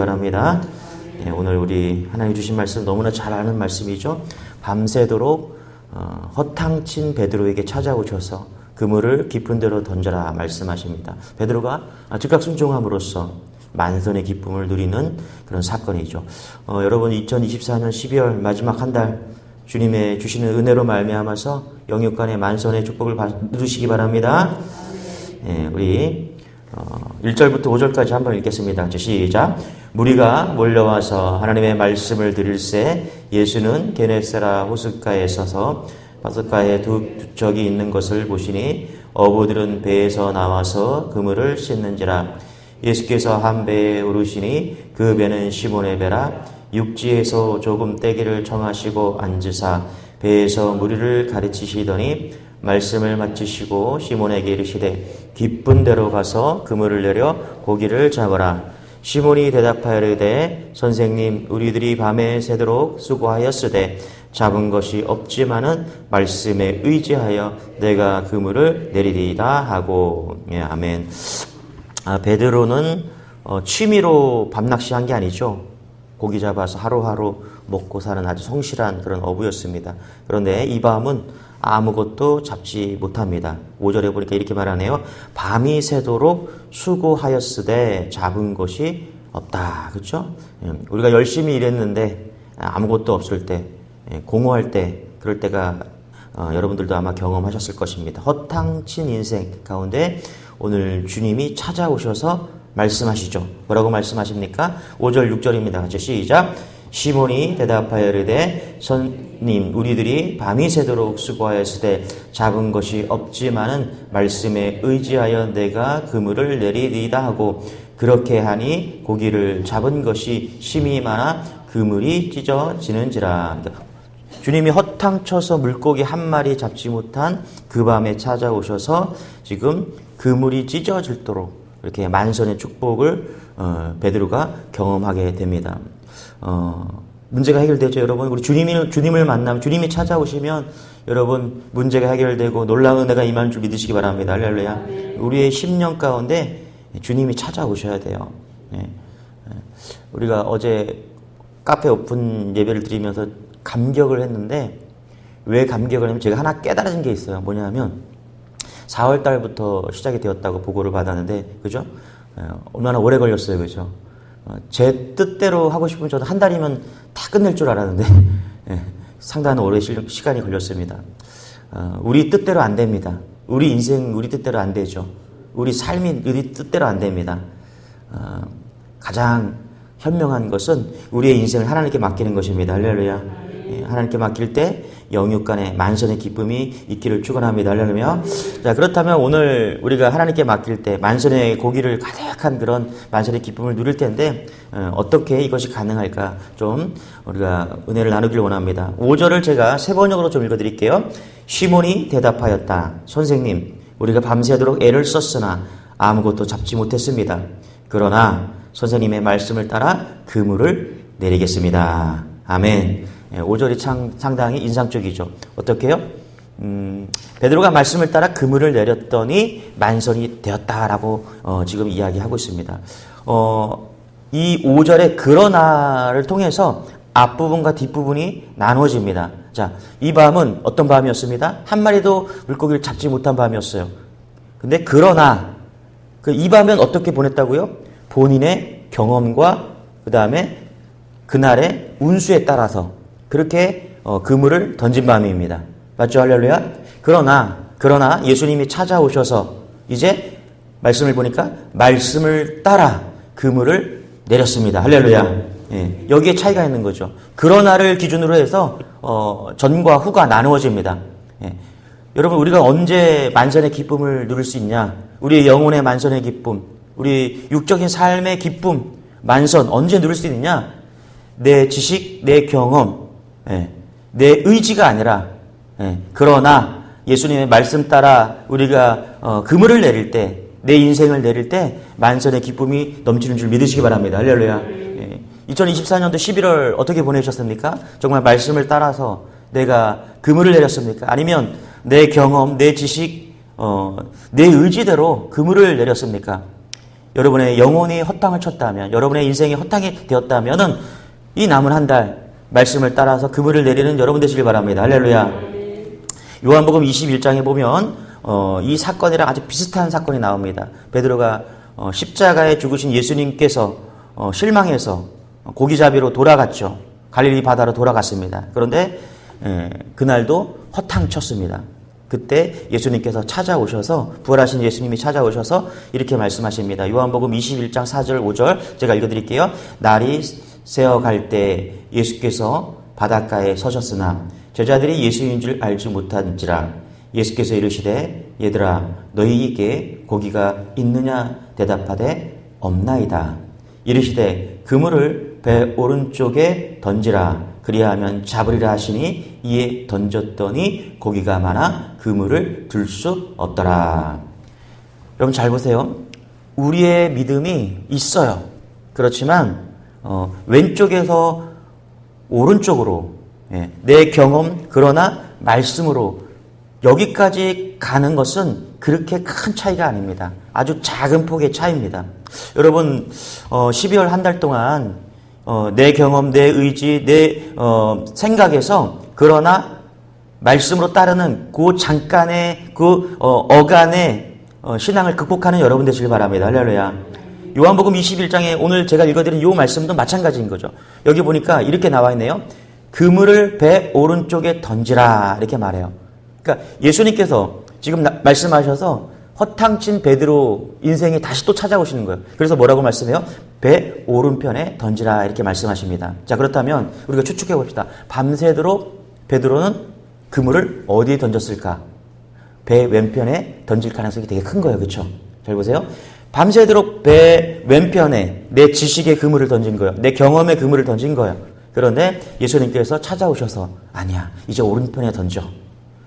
바랍니다. 오늘 우리 하나님 주신 말씀 너무나 잘 아는 말씀이죠. 밤새도록 허탕친 베드로에게 찾아오셔서 그물을 깊은 데로 던져라 말씀하십니다. 베드로가 즉각 순종함으로써 만선의 기쁨을 누리는 그런 사건이죠. 여러분 2024년 12월 마지막 한 달 주님의 주시는 은혜로 말미암아서 영육간의 만선의 축복을 누리시기 바랍니다. 우리 1절부터 5절까지 한번 읽겠습니다. 시작. 무리가 몰려와서 하나님의 말씀을 들을새 예수는 게네사라 호숫가에 서서 바닷가에 두 적이 있는 것을 보시니 어부들은 배에서 나와서 그물을 씻는지라. 예수께서 한 배에 오르시니 그 배는 시몬의 배라. 육지에서 조금 떼기를 청하시고 앉으사 배에서 무리를 가르치시더니 말씀을 마치시고 시몬에게 이르시되 깊은 데로 가서 그물을 내려 고기를 잡으라. 시몬이 대답하여 이르되 선생님 우리들이 밤에 새도록 수고하였으되 잡은 것이 없지만은 말씀에 의지하여 내가 그물을 내리리이다 하고. 아멘. 베드로는 취미로 밤낚시한 게 아니죠. 고기 잡아서 하루하루 먹고 사는 아주 성실한 그런 어부였습니다. 그런데 이 밤은 아무것도 잡지 못합니다. 5절에 보니까 이렇게 말하네요. 밤이 새도록 수고하였으되 잡은 것이 없다. 그렇죠? 우리가 열심히 일했는데 아무것도 없을 때, 공허할 때, 그럴 때가 여러분들도 아마 경험하셨을 것입니다. 허탕친 인생 가운데 오늘 주님이 찾아오셔서 말씀하시죠. 뭐라고 말씀하십니까? 5절 6절입니다. 같이 시작. 시몬이 대답하여 이르되 선님 우리들이 밤이 새도록 수고하였으되 잡은 것이 없지만은 말씀에 의지하여 내가 그물을 내리리이다 하고 그렇게 하니 고기를 잡은 것이 심히 많아 그물이 찢어지는지라. 주님이 허탕쳐서 물고기 한 마리 잡지 못한 그 밤에 찾아오셔서 지금 그물이 찢어질도록 이렇게 만선의 축복을 베드로가 경험하게 됩니다. 문제가 해결되죠, 여러분. 우리 주님을 만나면, 주님이 찾아오시면 여러분 문제가 해결되고 놀라운 은혜가 임하는 줄 믿으시기 바랍니다. 할렐루야. 우리의 10년 가운데 주님이 찾아오셔야 돼요. 우리가 어제 카페 오픈 예배를 드리면서 감격을 했는데 왜 감격을 하냐면 제가 하나 깨달은 게 있어요. 뭐냐면 4월 달부터 시작이 되었다고 보고를 받았는데, 그죠? 얼마나 오래 걸렸어요, 그죠? 제 뜻대로 하고 싶으면 저도 한 달이면 다 끝낼 줄 알았는데, 상당히 오래 시간이 걸렸습니다. 우리 뜻대로 안 됩니다. 우리 인생, 우리 뜻대로 안 되죠. 우리 삶이 우리 뜻대로 안 됩니다. 가장 현명한 것은 우리의 인생을 하나님께 맡기는 것입니다. 할렐루야. 하나님께 맡길 때 영육간의 만선의 기쁨이 있기를 축원합니다. 할렐루야. 자, 그렇다면 오늘 우리가 하나님께 맡길 때 만선의 고기를 가득한 그런 만선의 기쁨을 누릴 텐데 어떻게 이것이 가능할까 좀 우리가 은혜를 나누길 원합니다. 5절을 제가 세 번역으로 좀 읽어드릴게요. 시몬이 대답하였다. 선생님 우리가 밤새도록 애를 썼으나 아무것도 잡지 못했습니다. 그러나 선생님의 말씀을 따라 그물을 내리겠습니다. 아멘. 5절이 상당히 인상적이죠. 어떻게 해요? 베드로가 말씀을 따라 그물을 내렸더니 만선이 되었다라고 지금 이야기하고 있습니다. 이 5절의 그러나를 통해서 앞부분과 뒷부분이 나눠집니다. 자, 이 밤은 어떤 밤이었습니다? 한 마리도 물고기를 잡지 못한 밤이었어요. 근데 그러나 이 밤은 어떻게 보냈다고요? 본인의 경험과 그 다음에 그날의 운수에 따라서 그렇게 그물을 던진 밤입니다. 맞죠? 할렐루야? 그러나 예수님이 찾아오셔서 이제 말씀을 보니까 말씀을 따라 그물을 내렸습니다. 할렐루야. 여기에 차이가 있는 거죠. 그러나를 기준으로 해서 전과 후가 나누어집니다. 여러분 우리가 언제 만선의 기쁨을 누릴 수 있냐? 우리의 영혼의 만선의 기쁨, 우리 육적인 삶의 기쁨, 만선 언제 누릴 수 있느냐? 내 지식, 내 경험, 내 의지가 아니라 그러나 예수님의 말씀 따라 우리가 그물을 내릴 때, 내 인생을 내릴 때 만선의 기쁨이 넘치는 줄 믿으시기 바랍니다. 할렐루야. 2024년도 11월 어떻게 보내셨습니까? 정말 말씀을 따라서 내가 그물을 내렸습니까? 아니면 내 경험, 내 지식, 내 의지대로 그물을 내렸습니까? 여러분의 영혼이 헛땅을 쳤다면, 여러분의 인생이 헛땅이 되었다면은 이 남은 한 달 말씀을 따라서 그물을 내리는 여러분 되시길 바랍니다. 할렐루야. 요한복음 21장에 보면 이 사건이랑 아주 비슷한 사건이 나옵니다. 베드로가 십자가에 죽으신 예수님께서 실망해서 고기잡이로 돌아갔죠. 갈릴리 바다로 돌아갔습니다. 그런데 그날도 헛탕 쳤습니다. 그때 예수님께서 찾아오셔서, 부활하신 예수님이 찾아오셔서 이렇게 말씀하십니다. 요한복음 21장 4절 5절 제가 읽어드릴게요. 날이 새어갈 때 예수께서 바닷가에 서셨으나 제자들이 예수인 줄 알지 못한지라. 예수께서 이르시되 얘들아 너희에게 고기가 있느냐 대답하되 없나이다. 이르시되 그물을 배 오른쪽에 던지라. 그리하면 잡으리라 하시니 이에 던졌더니 고기가 많아 그물을 들 수 없더라. 여러분 잘 보세요. 우리의 믿음이 있어요. 그렇지만 왼쪽에서 오른쪽으로, 내 경험, 그러나 말씀으로 여기까지 가는 것은 그렇게 큰 차이가 아닙니다. 아주 작은 폭의 차이입니다. 여러분 12월 한 달 동안 내 경험, 내 의지, 내 생각에서, 그러나 말씀으로 따르는 그 잠깐의 그 어간의 신앙을 극복하는 여러분 되시길 바랍니다. 할렐루야. 요한복음 21장에 오늘 제가 읽어드린 이 말씀도 마찬가지인 거죠. 여기 보니까 이렇게 나와 있네요. 그물을 배 오른쪽에 던지라 이렇게 말해요. 그러니까 예수님께서 지금 말씀하셔서 허탕친 베드로 인생이 다시 또 찾아오시는 거예요. 그래서 뭐라고 말씀해요? 배 오른편에 던지라 이렇게 말씀하십니다. 자, 그렇다면 우리가 추측해 봅시다. 밤새도록 베드로는 그물을 어디에 던졌을까? 배 왼편에 던질 가능성이 되게 큰 거예요. 그렇죠? 잘 보세요. 밤새도록 배 왼편에 내 지식의 그물을 던진 거예요. 내 경험의 그물을 던진 거예요. 그런데 예수님께서 찾아오셔서 아니야, 이제 오른편에 던져.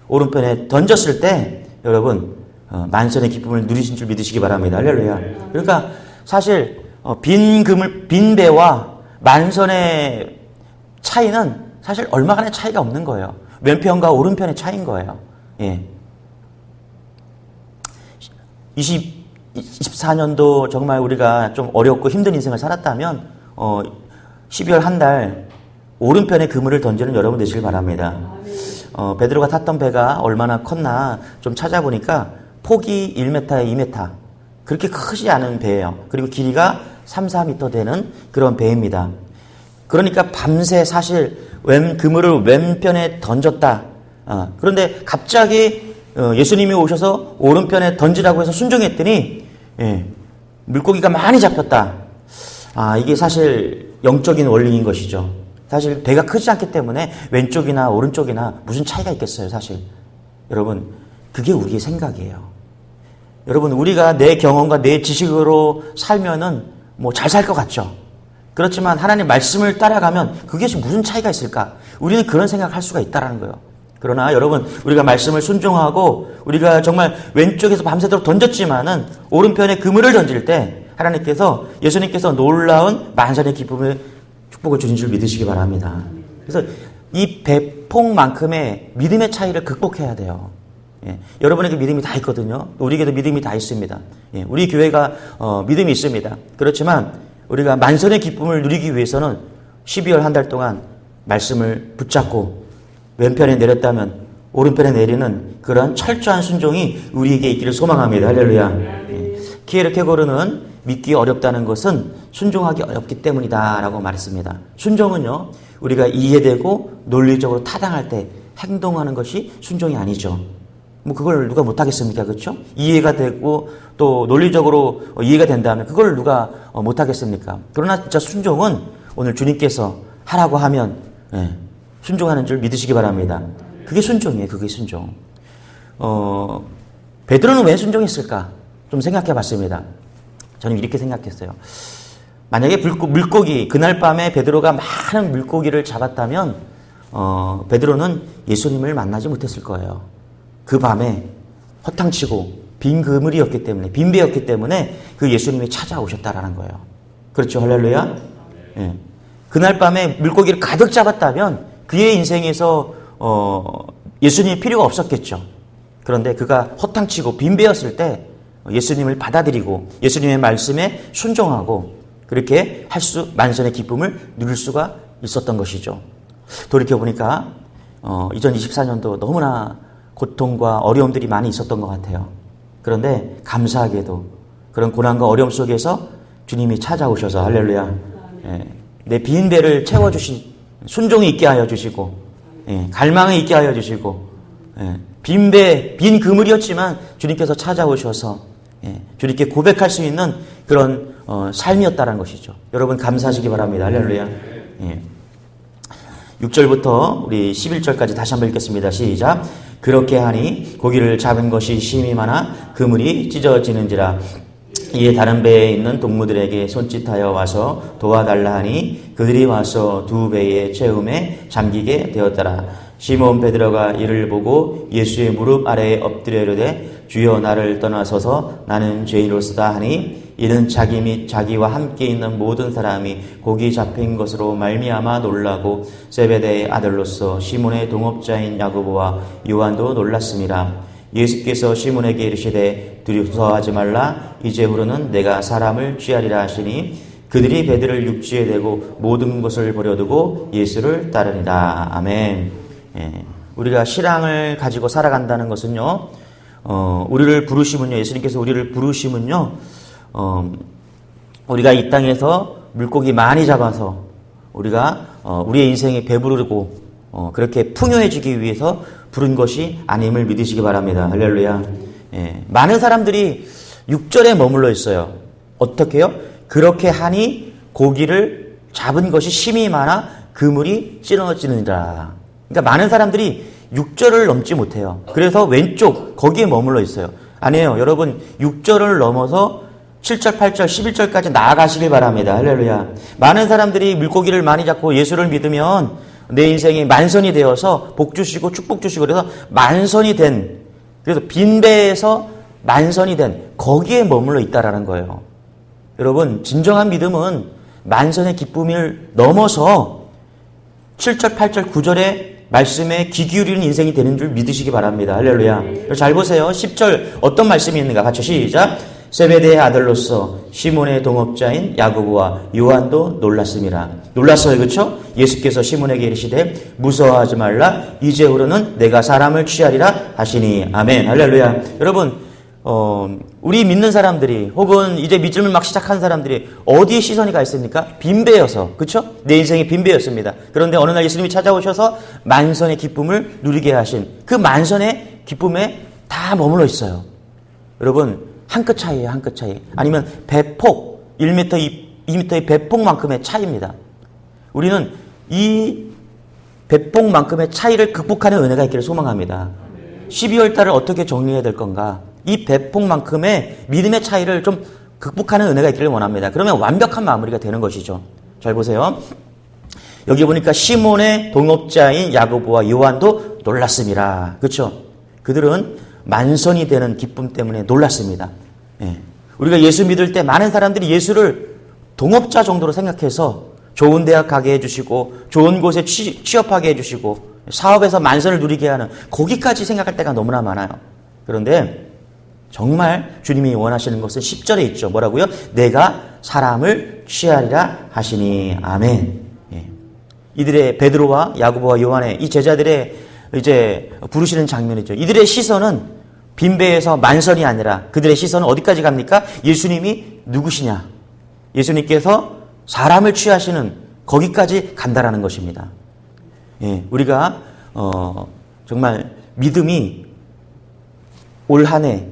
오른편에 던졌을 때 여러분 만선의 기쁨을 누리신 줄 믿으시기 바랍니다. 할렐루야. 그러니까 사실 빈 그물, 빈 배와 만선의 차이는 사실 얼마간의 차이가 없는 거예요. 왼편과 오른편의 차이인 거예요. 예. 24년도 정말 우리가 좀 어렵고 힘든 인생을 살았다면 12월 한 달 오른편에 그물을 던지는 여러분 되시길 바랍니다. 베드로가 탔던 배가 얼마나 컸나 좀 찾아보니까 폭이 1m, 2m 그렇게 크지 않은 배예요. 그리고 길이가 3, 4m 되는 그런 배입니다. 그러니까 밤새 사실 그물을 왼편에 던졌다. 그런데 갑자기 예수님이 오셔서 오른편에 던지라고 해서 순종했더니 물고기가 많이 잡혔다. 이게 사실 영적인 원리인 것이죠. 사실 배가 크지 않기 때문에 왼쪽이나 오른쪽이나 무슨 차이가 있겠어요, 사실. 여러분, 그게 우리의 생각이에요. 여러분, 우리가 내 경험과 내 지식으로 살면은 뭐 잘 살 것 같죠. 그렇지만 하나님 말씀을 따라가면 그게 무슨 차이가 있을까? 우리는 그런 생각을 할 수가 있다라는 거예요. 그러나 여러분, 우리가 말씀을 순종하고 우리가 정말 왼쪽에서 밤새도록 던졌지만은 오른편에 그물을 던질 때 하나님께서, 예수님께서 놀라운 만선의 기쁨을 축복을 주신 줄 믿으시기 바랍니다. 그래서 이 배폭만큼의 믿음의 차이를 극복해야 돼요. 여러분에게 믿음이 다 있거든요. 우리에게도 믿음이 다 있습니다. 우리 교회가 믿음이 있습니다. 그렇지만 우리가 만선의 기쁨을 누리기 위해서는 12월 한 달 동안 말씀을 붙잡고 왼편에 내렸다면 오른편에 내리는 그런 철저한 순종이 우리에게 있기를 소망합니다. 할렐루야. 키에르케고르는 믿기 어렵다는 것은 순종하기 어렵기 때문이다 라고 말했습니다. 순종은요, 우리가 이해되고 논리적으로 타당할 때 행동하는 것이 순종이 아니죠. 뭐 그걸 누가 못하겠습니까? 그렇죠? 이해가 되고 또 논리적으로 이해가 된다면 그걸 누가 못하겠습니까? 그러나 진짜 순종은 오늘 주님께서 하라고 하면 순종하는 줄 믿으시기 바랍니다. 그게 순종이에요. 그게 순종. 베드로는 왜 순종했을까? 좀 생각해 봤습니다. 저는 이렇게 생각했어요. 만약에 물고기, 그날 밤에 베드로가 많은 물고기를 잡았다면 베드로는 예수님을 만나지 못했을 거예요. 그 밤에 허탕치고 빈 그물이었기 때문에, 빈 배였기 때문에 그 예수님이 찾아오셨다라는 거예요. 그렇죠. 할렐루야. 그날 밤에 물고기를 가득 잡았다면 그의 인생에서 예수님이 필요가 없었겠죠. 그런데 그가 허탕치고 빈 배였을 때 예수님을 받아들이고 예수님의 말씀에 순종하고 그렇게 만선의 기쁨을 누릴 수가 있었던 것이죠. 돌이켜보니까 2024년도 너무나 고통과 어려움들이 많이 있었던 것 같아요. 그런데 감사하게도 그런 고난과 어려움 속에서 주님이 찾아오셔서 할렐루야, 내 빈 배를 채워주신, 순종이 있게 하여 주시고, 갈망이 있게 하여 주시고, 빈 그물이었지만 주님께서 찾아오셔서 주님께 고백할 수 있는 그런 삶이었다는 것이죠. 여러분 감사하시기 바랍니다. 할렐루야. 6절부터 우리 11절까지 다시 한번 읽겠습니다. 시작. 그렇게 하니 고기를 잡은 것이 심히 많아 그물이 찢어지는지라. 이에 다른 배에 있는 동무들에게 손짓하여 와서 도와달라 하니 그들이 와서 두 배의 채움에 잠기게 되었더라. 시몬 베드로가 이를 보고 예수의 무릎 아래에 엎드려 이르되 주여 나를 떠나서서 나는 죄인으로서다 하니 이는 자기 및 자기와 함께 있는 모든 사람이 고기 잡힌 것으로 말미암아 놀라고 세베대의 아들로서 시몬의 동업자인 야고보와 요한도 놀랐습니다. 예수께서 시몬에게 이르시되 두려워하지 말라. 이제후로는 내가 사람을 취하리라 하시니 그들이 배들을 육지에 대고 모든 것을 버려두고 예수를 따르니라. 아멘. 우리가 신앙을 가지고 살아간다는 것은요, 우리를 부르시면요, 예수님께서 우리를 부르시면요, 우리가 이 땅에서 물고기 많이 잡아서 우리가 우리의 인생이 배부르고 그렇게 풍요해지기 위해서 부른 것이 아님을 믿으시기 바랍니다. 할렐루야. 많은 사람들이 6절에 머물러 있어요. 어떻게요? 그렇게 하니 고기를 잡은 것이 심히 많아 그물이 찢어지느니라. 그러니까 많은 사람들이 6절을 넘지 못해요. 그래서 왼쪽 거기에 머물러 있어요. 아니에요. 여러분 6절을 넘어서 7절, 8절, 11절까지 나아가시길 바랍니다. 할렐루야. 많은 사람들이 물고기를 많이 잡고 예수를 믿으면 내 인생이 만선이 되어서 복 주시고 축복 주시고 그래서 만선이 된, 그래서 빈배에서 만선이 된 거기에 머물러 있다라는 거예요. 여러분 진정한 믿음은 만선의 기쁨을 넘어서 7절, 8절, 9절의 말씀에 귀 기울이는 인생이 되는 줄 믿으시기 바랍니다. 할렐루야. 잘 보세요. 10절 어떤 말씀이 있는가 같이 시작. 세베대의 아들로서 시몬의 동업자인 야고보와 요한도 놀랐습니다. 놀랐어요. 그렇죠? 예수께서 시몬에게 이르시되 무서워하지 말라. 이제후로는 내가 사람을 취하리라 하시니. 아멘. 할렐루야. 여러분 우리 믿는 사람들이 혹은 이제 믿음을 막 시작한 사람들이 어디에 시선이 가 있습니까? 빈배여서. 그렇죠? 내 인생이 빈배였습니다. 그런데 어느 날 예수님이 찾아오셔서 만선의 기쁨을 누리게 하신 그 만선의 기쁨에 다 머물러 있어요. 여러분 한 끗 차이예요. 한 끗 차이. 아니면 배폭 1m, 2m의 배폭만큼의 차이입니다. 우리는 이 배폭만큼의 차이를 극복하는 은혜가 있기를 소망합니다. 12월 달을 어떻게 정리해야 될 건가? 이 배폭만큼의 믿음의 차이를 좀 극복하는 은혜가 있기를 원합니다. 그러면 완벽한 마무리가 되는 것이죠. 잘 보세요. 여기 보니까 시몬의 동업자인 야고보와 요한도 놀랐습니다. 그렇죠? 그들은 만선이 되는 기쁨 때문에 놀랐습니다. 우리가 예수 믿을 때 많은 사람들이 예수를 동업자 정도로 생각해서 좋은 대학 가게 해주시고 좋은 곳에 취업하게 해주시고 사업에서 만선을 누리게 하는 거기까지 생각할 때가 너무나 많아요. 그런데 정말 주님이 원하시는 것은 10절에 있죠. 뭐라고요? 내가 사람을 취하리라 하시니. 아멘. 이들의 베드로와 야고보와 요한의 이 제자들의 이제 부르시는 장면이죠. 이들의 시선은 빈배에서 만선이 아니라 그들의 시선은 어디까지 갑니까? 예수님이 누구시냐? 예수님께서 사람을 취하시는 거기까지 간다라는 것입니다. 우리가 정말 믿음이 올 한 해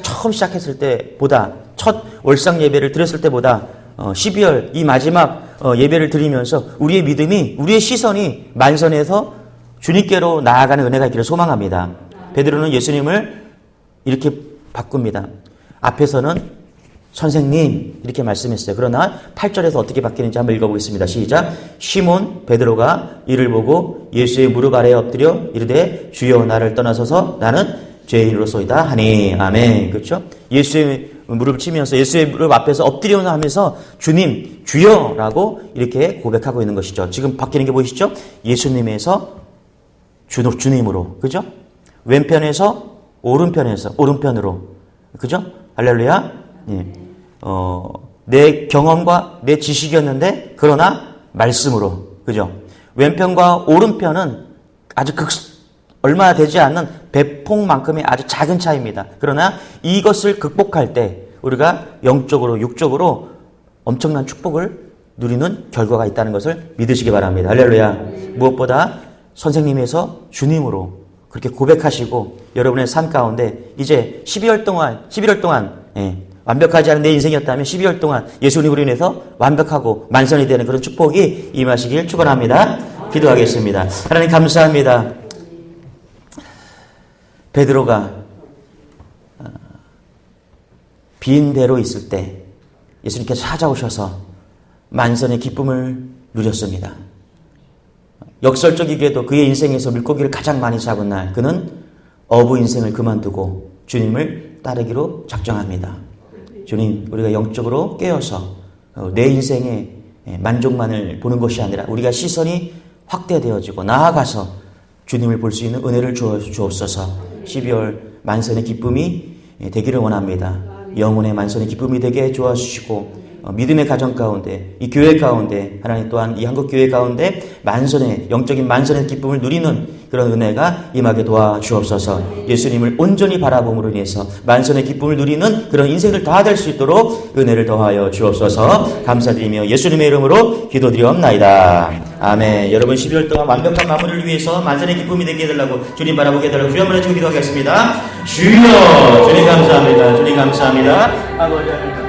처음 시작했을 때보다 첫 월상 예배를 드렸을 때보다 12월 이 마지막 예배를 드리면서 우리의 믿음이 우리의 시선이 만선에서 주님께로 나아가는 은혜가 있기를 소망합니다. 베드로는 예수님을 이렇게 바꿉니다. 앞에서는 선생님 이렇게 말씀했어요. 그러나 8절에서 어떻게 바뀌는지 한번 읽어보겠습니다. 시작. 시몬 베드로가 이를 보고 예수의 무릎 아래에 엎드려 이르되 주여 나를 떠나서서 나는 죄인으로소이다 하니. 아멘. 그렇죠? 예수의 무릎을 치면서 예수의 무릎 앞에서 엎드려 하면서 주님 주여라고 이렇게 고백하고 있는 것이죠. 지금 바뀌는 게 보이시죠? 예수님에서 주님으로, 그죠? 왼편에서 오른편으로, 그죠? 할렐루야. 예. 내 경험과 내 지식이었는데 그러나 말씀으로. 그죠? 왼편과 오른편은 아주 얼마 되지 않는 배폭만큼의 아주 작은 차이입니다. 그러나 이것을 극복할 때 우리가 영적으로 육적으로 엄청난 축복을 누리는 결과가 있다는 것을 믿으시기 바랍니다. 할렐루야. 무엇보다 선생님에서 주님으로 그렇게 고백하시고 여러분의 삶 가운데 이제 11월 동안 완벽하지 않은 내 인생이었다면 12월 동안 예수님으로 인해서 완벽하고 만선이 되는 그런 축복이 임하시길 축원합니다. 기도하겠습니다. 하나님 감사합니다. 베드로가 빈 배로 있을 때 예수님께서 찾아오셔서 만선의 기쁨을 누렸습니다. 역설적이게도 그의 인생에서 물고기를 가장 많이 잡은 날 그는 어부 인생을 그만두고 주님을 따르기로 작정합니다. 주님, 우리가 영적으로 깨어서 내 인생의 만족만을 보는 것이 아니라 우리가 시선이 확대되어지고 나아가서 주님을 볼 수 있는 은혜를 주옵소서. 12월 만선의 기쁨이 되기를 원합니다. 영혼의 만선의 기쁨이 되게 도와주시고 믿음의 가정 가운데 이 교회 가운데 하나님 또한 이 한국교회 가운데 영적인 만선의 기쁨을 누리는 그런 은혜가 임하게 도와주옵소서. 예수님을 온전히 바라봄으로 인해서 만선의 기쁨을 누리는 그런 인생을 다 될 수 있도록 은혜를 더하여 주옵소서. 감사드리며 예수님의 이름으로 기도드리옵나이다. 아멘. 여러분 12월 동안 완벽한 마무리를 위해서 만선의 기쁨이 되게 해달라고 주님 바라보게 해달라고 주여 한번 해주고 기도하겠습니다. 주여 주님 감사합니다. 주님 감사합니다. 아버지